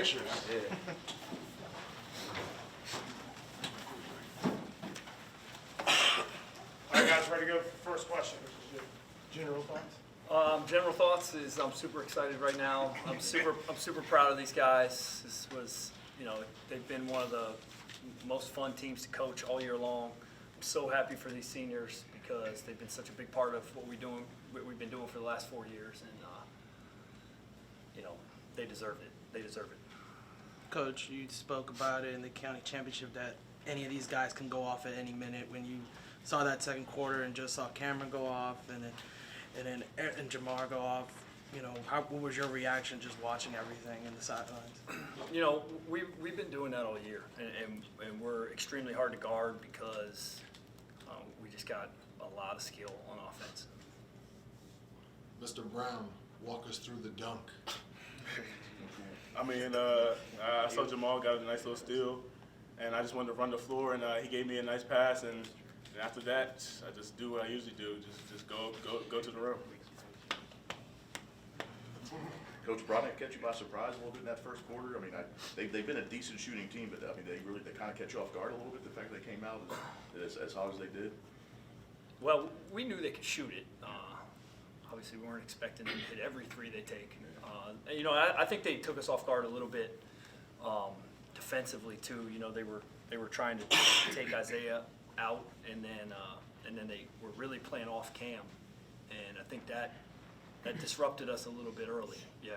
pictures. Yeah. All right, guys, ready to go for the first question? General thoughts? General thoughts is I'm super excited right now. I'm super proud of these guys. This was, they've been one of the most fun teams to coach all year long. I'm so happy for these seniors because they've been such a big part of what we've been doing for the last 4 years, and they deserve it. They deserve it. Coach, you spoke about it in the county championship that any of these guys can go off at any minute. When you saw that second quarter and just saw Cameron go off and then Jamar go off, what was your reaction just watching everything in the sidelines? We've been doing that all year, and we're extremely hard to guard because we just got a lot of skill on offense. Mr. Brown, walk us through the dunk. I saw Jamal got a nice little steal, and I just wanted to run the floor, and he gave me a nice pass, and after that, I just do what I usually do, just go to the rim. Coach, Broadneck catch you by surprise a little bit in that first quarter? They've been a decent shooting team, but they kind of catch you off guard a little bit, the fact that they came out as hot as they did. Well, we knew they could shoot it. Obviously, we weren't expecting them to hit every three they take. I think they took us off guard a little bit defensively too. They were trying to take Isaiah out, and then they were really playing off Cam, and I think that disrupted us a little bit early. Yeah.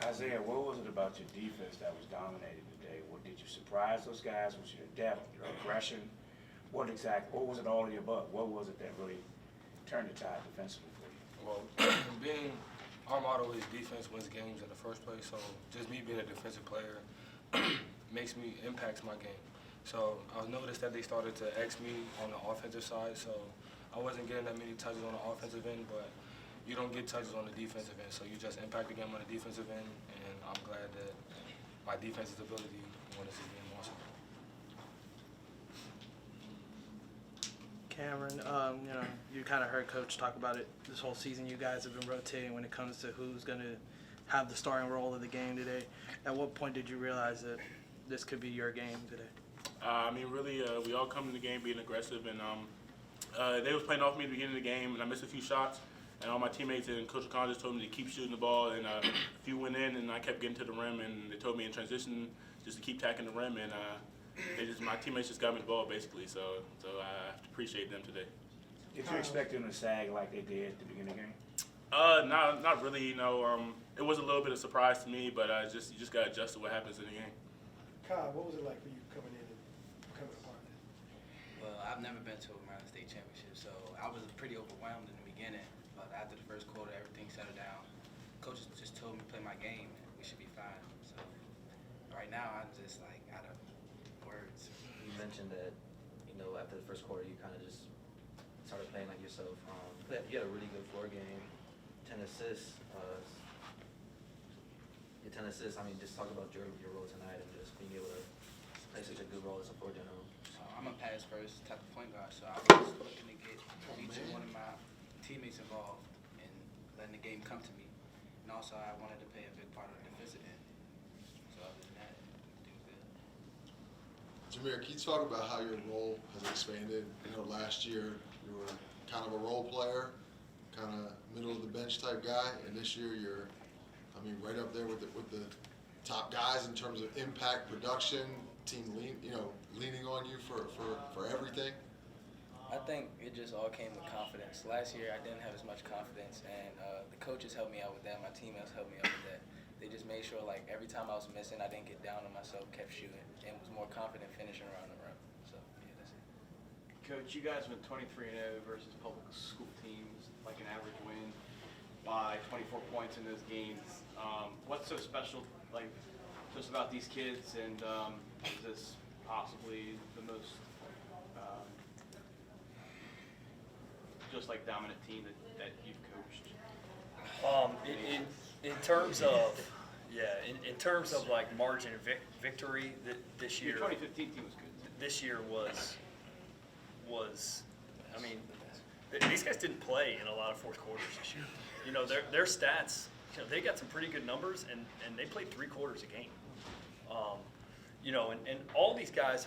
Isaiah, what was it about your defense that was dominating today? Did you surprise those guys? Was your depth, your aggression? What was it all of the above? What was it that really turned the tide defensively for you? Well, our motto is defense wins games in the first place, so just me being a defensive player impacts my game. So I noticed that they started to X me on the offensive side, so I wasn't getting that many touches on the offensive end, but you don't get touches on the defensive end, so you just impact the game on the defensive end, and I'm glad that my defensive ability won us this game also. Cameron, you kind of heard Coach talk about it this whole season. You guys have been rotating when it comes to who's going to have the starting role of the game today. At what point did you realize that this could be your game today? We all come in the game being aggressive, and they was playing off me at the beginning of the game, and I missed a few shots, and all my teammates and Coach Khan just told me to keep shooting the ball, and a few went in, and I kept getting to the rim, and they told me in transition just to keep tacking the rim, and my teammates just got me the ball basically, so I have to appreciate them today. Did you expect them to sag like they did at the beginning of the game? Not really. It was a little bit of surprise to me, but you just got to adjust to what happens in the game. Kyle, what was it like for you coming in and becoming a part of it? Well, I've never been to a Maryland State championship, so I was pretty overwhelmed in the beginning. But after the first quarter, everything settled down. Coach just told me to play my game, and we should be fine. So right now, I'm just out of words. You mentioned that, after the first quarter, you kind of just started playing like yourself. You had a really good floor game, 10 assists. Your 10 assists. Just talk about your role tonight and just being able to play such a good role as a floor general. I'm a pass first type of point guard, so I was looking to get each one of my teammates involved and letting the game come to me. And also, I wanted to play a big part of the defensive end. So other than that, doing good. Jameer, can you talk about how your role has expanded? Last year you were kind of a role player, kind of middle of the bench type guy, and this year you're, right up there with the top guys in terms of impact, production, team leaning on you for everything. I think it just all came with confidence. Last year I didn't have as much confidence, and the coaches helped me out with that. My teammates helped me out with that. They just made sure every time I was missing, I didn't get down on myself, kept shooting, and was more confident finishing around the rim. So yeah, that's it. Coach, you guys went 23-0 versus public school teams, like an average win by 24 points in those games. What's so special, just about these kids, and is this possibly the most dominant team that you've coached? In terms of in terms of margin of victory, this year. Your 2015 team was good. This year was these guys didn't play in a lot of fourth quarters this year. Their stats you know, they got some pretty good numbers, and they played 3 quarters a game. You know, and all these guys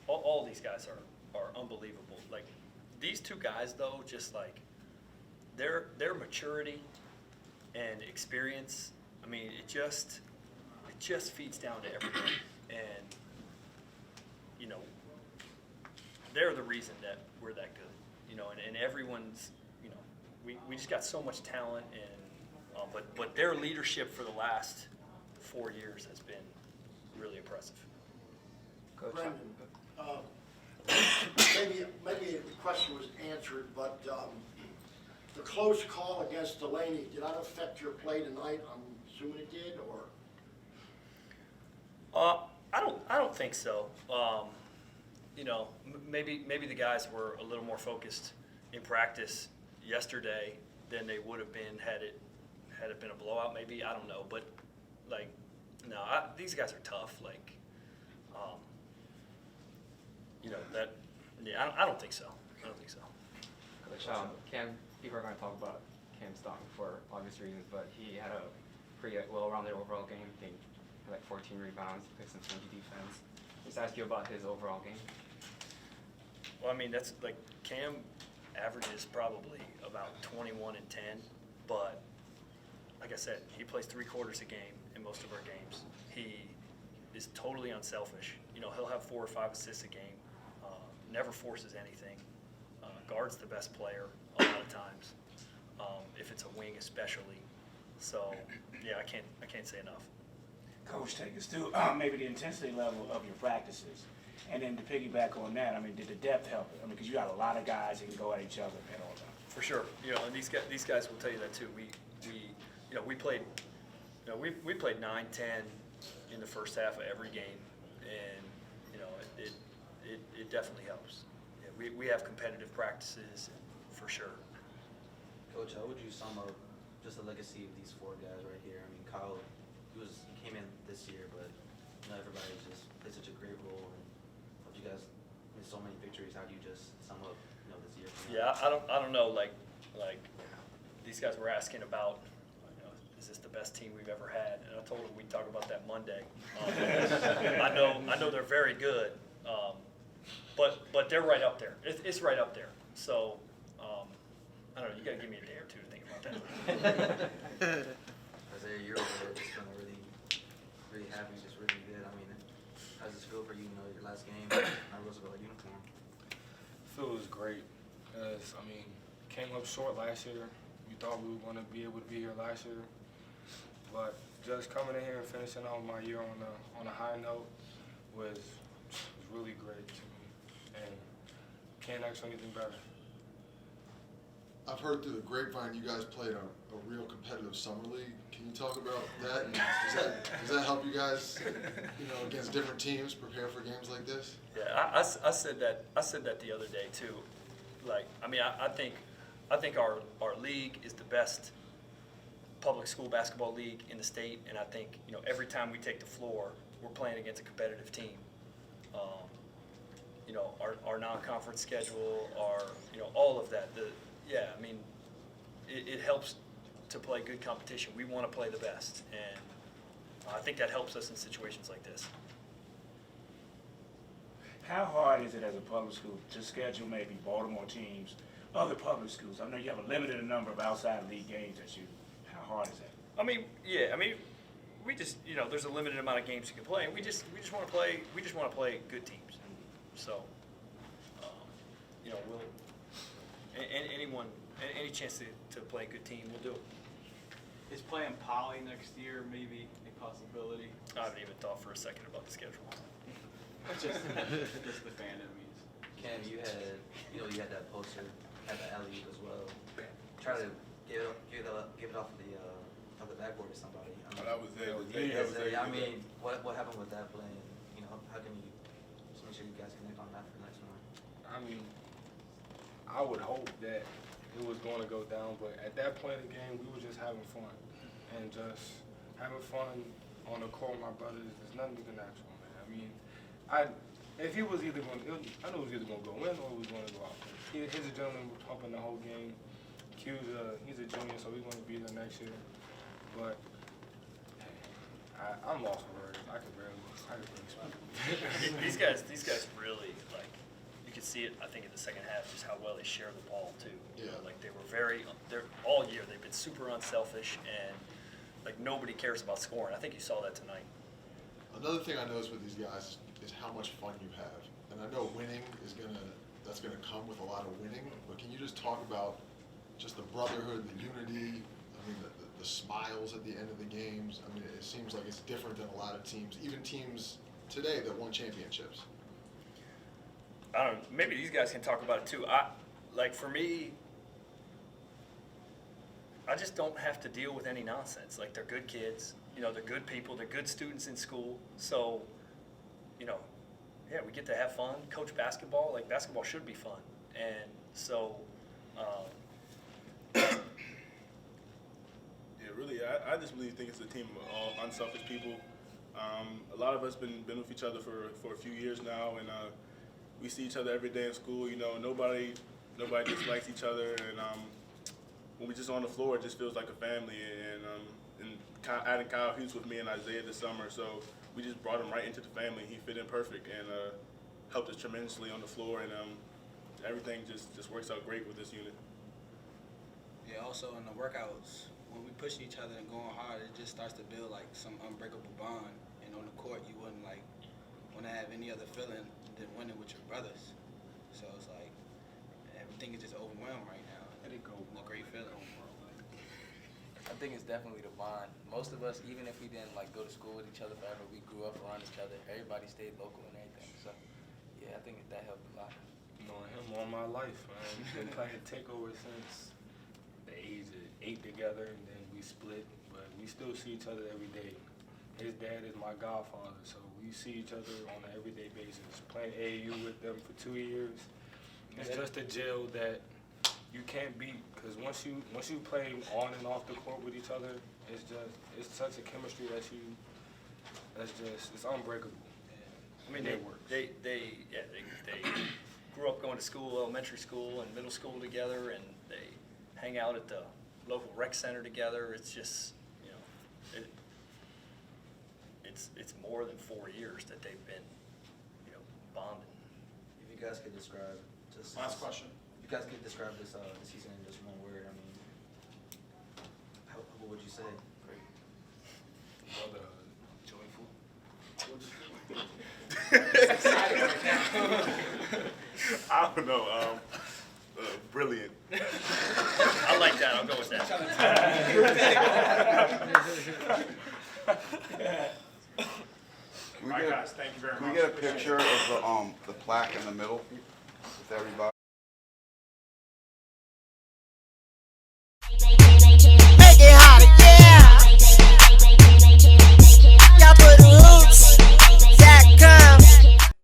all these guys are unbelievable. Like, these 2 guys, though, just like their maturity and experience, I mean, it just feeds down to everybody. And, you know, they're the reason that we're that good. You know, and everyone's, you know, we just got so much talent, and but their leadership for the last 4 years has been really impressive. Coach. Brendan, maybe the question was answered, but the close call against Delaney, did that affect your play tonight? I'm assuming it did, or? I don't think so. You know, maybe the guys were a little more focused in practice yesterday than they would have been had it been a blowout. Maybe, I don't know, but like, no, these guys are tough. Like, you know, that. Yeah, I don't think so. I don't think so. Coach, people are going to talk about Cam Stockton for obvious reasons, but he had a pretty well-rounded overall game. I think he had like 14 rebounds, picks some stingy defense. Just ask you about his overall game. Well, I mean, that's like Cam averages probably about 21 and 10, but like I said, he plays 3 quarters a game in most of our games. He is totally unselfish. You know, he'll have 4 or 5 assists a game. Never forces anything. Guards the best player a lot of times. If it's a wing, especially. So, yeah, I can't say enough. Coach, take us through maybe the intensity level of your practices. And then to piggyback on that, I mean, did the depth help? I mean, because you got a lot of guys that can go at each other at all times. For sure. You know, and these guys will tell you that too. We played 9, 10 in the first half of every game, and you know, it definitely helps. Yeah, we have competitive practices for sure. Coach, how would you sum up just the legacy of these 4 guys right here? I mean, Kyle, he came in this year, but you know, everybody just played such a great role and helped you guys win so many victories. How do you just sum up, you know, this year? Yeah, I don't know. Like these guys were asking about, you know, is this the best team we've ever had? And I told them we'd talk about that Monday. I know they're very good, but they're right up there. It's right up there. So I don't know. You got to give me a day or 2 to think about that. Isaiah, you're over there just feeling really happy, just really good. I mean, how does this feel for you? You know, your last game in a Roosevelt uniform. Feels great. I mean, came up short last year. We thought we were going to be able to be here last year, but just coming in here and finishing off my year on a high note was really great to me, and can't ask for anything better. I've heard through the grapevine you guys played a real competitive summer league. Can you talk about that? And does that help you guys, you know, against different teams prepare for games like this? Yeah, I said that the other day too. Like, I mean, I think our league is the best public school basketball league in the state, and I think, you know, every time we take the floor, we're playing against a competitive team. You know, our non-conference schedule, you know, all of that. Yeah, I mean, it helps to play good competition. We want to play the best, and I think that helps us in situations like this. How hard is it as a public school to schedule maybe Baltimore teams, other public schools? I know you have a limited number of outside league games that how hard is that? I mean, yeah, I mean, we just, you know, there's a limited amount of games you can play, and we just want to play good teams. So, you know, any chance to play a good team, we'll do it. Is playing Poly next year maybe a possibility? I haven't even thought for a second about the schedule. just the fandom means. Cam, you had that poster, had the alley as well. Try to give it off of the backboard to somebody. I mean, That was it. I mean, what happened with that play? And, you know, how can you just make sure you guys connect on that for the next one? I mean, I would hope that it was going to go down, but at that point in the game, we were just having fun. And just having fun on the court with my brothers, there's nothing we can ask for, man. I mean, if he was I knew he was either going to go in or he was going to go out. His adrenaline was pumping the whole game. He's a junior, so he's going to be there next year. but I'm lost for words. I can barely speak. These guys really, like, you could see it, I think, in the second half, just how well they share the ball, too. You know, Yeah. like, they're all year, they've been super unselfish, and, like, nobody cares about scoring. I think you saw that tonight. Another thing I noticed with these guys is how much fun you have. And I know winning that's gonna come with a lot of winning, but can you just talk about just the brotherhood, the unity, I mean, the smiles at the end of the games? I mean, it seems like it's different than a lot of teams, even teams today that won championships. I don't know, maybe these guys can talk about it, too. For me, I just don't have to deal with any nonsense. Like, they're good kids, you know, they're good people, they're good students in school. So, you know, yeah, we get to have fun, coach basketball. Like, basketball should be fun. And so, Yeah, really, I just really think it's a team of all unselfish people. A lot of us been with each other for a few years now, and we see each other every day in school. You know, nobody dislikes each other, and when we just on the floor, it just feels like a family. And adding Kyle Hughes with me and Isaiah this summer, so we just brought him right into the family. He fit in perfect and helped us tremendously on the floor, and everything just works out great with this unit. Yeah, also in the workouts, when we push each other and going hard, it just starts to build like some unbreakable bond. And on the court, you wouldn't like want to have any other feeling than winning with your brothers. So it's like everything is just overwhelmed right now. Let it go. It's a great feeling. I think it's definitely the bond. Most of us, even if we didn't like go to school with each other forever, we grew up around each other. Everybody stayed local and everything. So yeah, I think that helped a lot. Knowing him all my life, man. Been playing takeover since the age of 8 together, and then we split, but we still see each other every day. His dad is my godfather, so we see each other on an everyday basis. Playing AAU with them for 2 years, it's just a jail that you can't beat, because once you play on and off the court with each other, it's such a chemistry it's unbreakable. I mean, they grew up going to school, elementary school and middle school together, and they hang out at the local rec center together. It's just, you know, it's more than 4 years that they've been, you know, bonding. If you guys could describe just Last question. If you guys could describe this season in just one word, I mean, what would you say? Joyful. I don't know. Brilliant. I like that. I'll go with that. All right, guys, thank you very much. Can we get a picture of the plaque in the middle with everybody?